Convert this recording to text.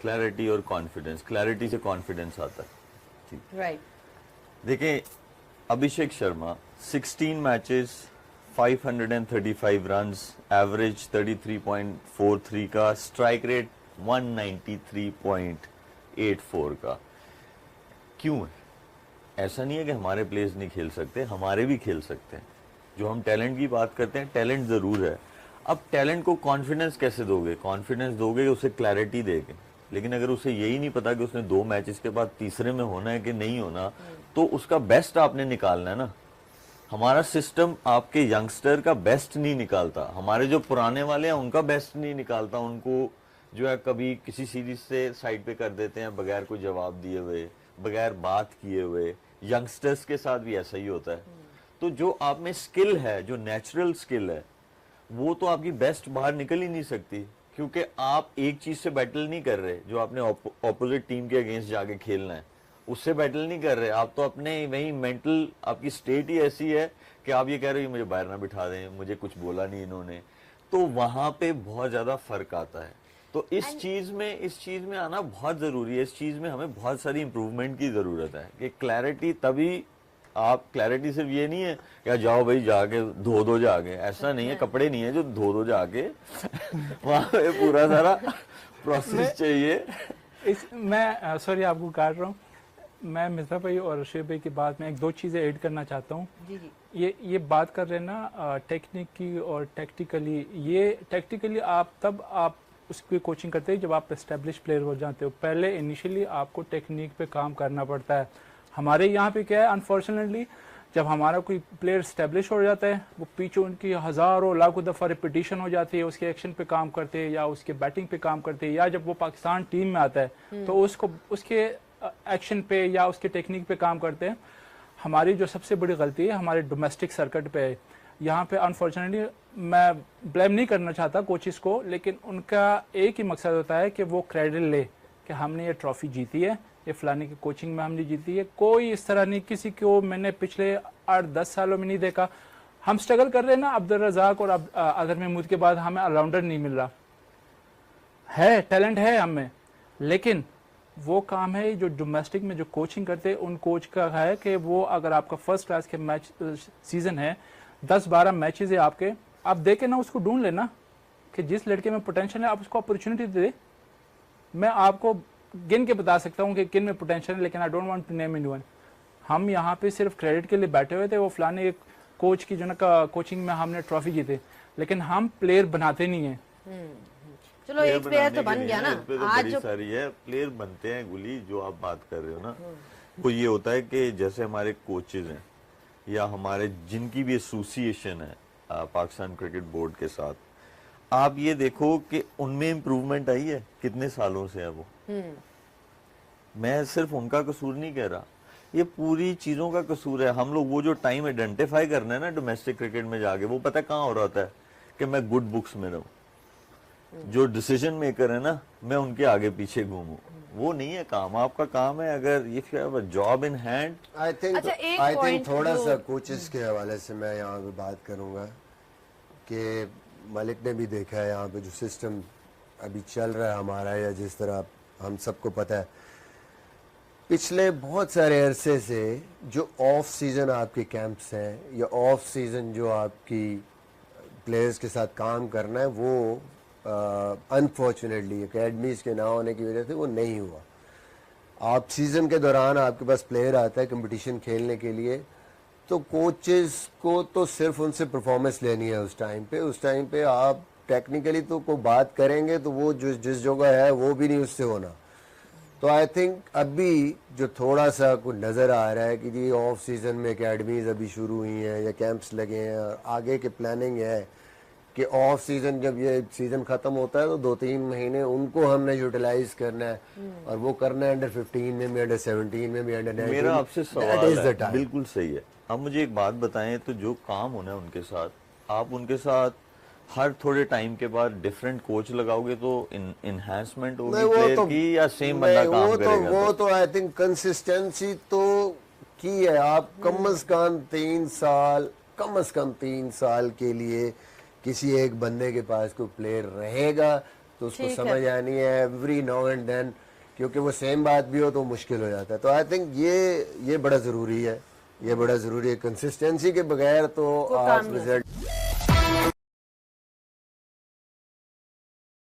Clarity और confidence, clarity से confidence आता है, ठीक। राइट। देखें, Abhishek Sharma 16 matches, 535 runs, average 33.43 का, स्ट्राइक रेट 193.84 का। क्यों है? ऐसा नहीं है कि हमारे प्लेयर्स नहीं खेल सकते, हमारे भी खेल सकते हैं। जो हम टैलेंट की बात करते हैं, टैलेंट जरूर है। अब टैलेंट को कॉन्फिडेंस कैसे दोगे? कॉन्फिडेंस दोगे उसे क्लैरिटी देके, लेकिन अगर उसे यही नहीं पता कि उसने 2 मैचेस के बाद तीसरे में होना है कि नहीं होना, तो उसका बेस्ट आपने निकालना है ना। हमारा सिस्टम आपके यंगस्टर का बेस्ट नहीं निकालता, हमारे जो पुराने वाले हैं उनका बेस्ट नहीं निकालता। उनको जो है कभी किसी सीरीज से साइड पे कर देते हैं बगैर कोई जवाब दिए हुए, बगैर बात किए हुए। यंगस्टर्स के साथ भी ऐसा ही होता है। तो जो आप में स्किल है, जो नेचुरल स्किल है, वो तो आपकी बेस्ट बाहर निकल ही नहीं सकती, क्योंकि आप एक चीज से बैटल नहीं कर रहे जो आपने ऑपोजिट टीम के अगेंस्ट जाके खेलना है, उससे बैटल नहीं कर रहे आप। तो अपने वही मेंटल आपकी स्टेट ही ऐसी है कि आप ये कह रहे हो मुझे बाहर ना बिठा दें, मुझे कुछ बोला नहीं इन्होंने। तो वहां पे बहुत ज्यादा फर्क आता है। तो इस चीज में आना बहुत जरूरी है। इस चीज में हमें बहुत सारी इंप्रूवमेंट की जरूरत है कि क्लैरिटी, तभी आप क्लैरिटी सिर्फ ये नहीं है क्या जाओ भाई जाके धो दो जाके, ऐसा नहीं है। कपड़े नहीं है जो धो दो जाके वहां पे पूरा सारा प्रोसेस चाहिए। मैं सॉरी आपको काट रहा हूँ। मैं मिर्जा भाई और शेख भाई की बात में 1-2 चीज़ें ऐड करना चाहता हूँ। जी जी। ये बात कर रहे हैं ना टेक्निक की और टैक्टिकली। ये टैक्टिकली आप उसकी कोचिंग करते हैं जब आप एस्टेब्लिश प्लेयर हो जाते हो। पहले इनिशियली आपको टेक्निक पे काम करना पड़ता है। हमारे यहाँ पे क्या है, अनफॉर्चुनेटली जब हमारा कोई प्लेयर स्टैब्लिश हो जाता है, वो पीछे उनकी हज़ारों लाखों दफ़ा रिपीटिशन हो जाती है, उसके एक्शन पे काम करते हैं या उसके बैटिंग पे काम करते हैं, या जब वो पाकिस्तान टीम में आता है तो उसके एक्शन पे या उसके टेक्निक पे काम करते हैं। हमारी जो सबसे बड़ी गलती है हमारे डोमेस्टिक सर्किट पे है। यहाँ पे अनफॉर्चुनेटली मैं ब्लेम नहीं करना चाहता कोचिस को, लेकिन उनका एक ही मकसद होता है कि वो क्रेडिट ले कि हमने ये ट्रॉफी जीती है, ये फलाने की कोचिंग में हमने जीती है। कोई इस तरह नहीं, किसी को मैंने पिछले 8-10 सालों में नहीं देखा। हम स्ट्रगल कर रहे हैं ना, अब्दुल रज़ाक और अजहर महमूद के बाद हमें ऑलराउंडर नहीं मिल रहा है। टैलेंट है हमें, लेकिन वो काम है जो डोमेस्टिक में जो कोचिंग करते हैं उन कोच का है कि वो अगर आपका फर्स्ट क्लास के मैच सीजन है, 10-12 मैचेस है आपके, आप देखे ना उसको ढूंढ लेना कि जिस लड़के में पोटेंशियल है आप उसको अपॉर्चुनिटी दे। मैं आपको गिन के बता सकता हूँ कि किन में पोटेंशियल है, लेकिन I don't want to name anyone. हम यहाँ पे सिर्फ क्रेडिट के लिए बैठे हुए थे, वो फलाने एक कोच की जो ना कोचिंग में हमने ट्रॉफी जीते, लेकिन हम प्लेयर बनाते नहीं है। चलो एक प्लेयर तो बन गया ना। आज जो सारी है प्लेयर बनते हैं गुली, जो आप बात कर रहे हो ना, वो ये होता है कि जैसे हमारे कोचेज हैं या हमारे जिनकी भी एसोसिएशन है पाकिस्तान क्रिकेट बोर्ड के साथ, आप ये देखो कि उनमें इम्प्रूवमेंट आई है कितने सालों से है वो। मैं सिर्फ उनका कसूर नहीं कह रहा, ये पूरी चीजों का कसूर है। हम लोग वो जो टाइम आइडेंटिफाई करना है ना डोमेस्टिक क्रिकेट में जाके, वो पता है कहाँ हो रहा होता है कि मैं गुड बुक्स में रहूं, जो डिसीजन मेकर है ना मैं उनके आगे पीछे घूमूं। वो नहीं है काम। आपका काम है अगर ये job in hand. I think थोड़ा सा कोचेस के हवाले से मैं यहाँ पे बात करूँगा कि मलिक ने भी देखा है यहाँ पे जो सिस्टम अभी चल रहा है हमारा, या जिस तरह हम सबको पता है पिछले बहुत सारे अरसे से जो ऑफ सीजन आपके कैंप्स हैं या ऑफ सीजन जो आपकी प्लेयर्स के साथ काम करना है, वो अनफॉर्चुनेटली एकेडमीज के ना होने की वजह से वो नहीं हुआ। आप सीज़न के दौरान आपके पास प्लेयर आता है कंपटीशन खेलने के लिए, तो कोचेस को तो सिर्फ उनसे परफॉर्मेंस लेनी है उस टाइम पे आप टेक्निकली तो कोई बात करेंगे तो वो जिस जगह है वो भी नहीं उससे होना। तो आई थिंक अभी जो थोड़ा सा कुछ नज़र आ रहा है कि जी ऑफ सीज़न में एकेडमीज अभी शुरू हुई हैं या कैंप्स लगे हैं, और आगे के प्लानिंग है कि ऑफ सीजन जब ये सीजन खत्म होता है तो 2-3 महीने उनको हमने यूटिलाइज करना है, और वो करना है अंडर 15 में भी, अंडर 17 में भी, अंडर 19। मेरा आपसे सवाल है, बिल्कुल सही है। अब मुझे एक बात बताएं, तो जो काम होना है उनके साथ, आप उनके साथ हर थोड़े टाइम के बाद डिफरेंट कोच लगाओगे तो इनहैंसमेंट होगी प्लेयर की, या सेम बंदा काम करेगा? वो तो आई थिंक कंसिस्टेंसी तो की है। आप कम से कम 3 साल के लिए किसी एक बंदे के पास कोई प्लेयर रहेगा तो उसको ठीक है। समझ आनी है एवरी नाउ एंड देन, क्योंकि वो सेम बात भी हो तो मुश्किल हो जाता है। तो आई थिंक ये बड़ा ज़रूरी है, ये बड़ा ज़रूरी है। कंसिस्टेंसी के बगैर तो कोई आप काम नहीं हो रिजल्ट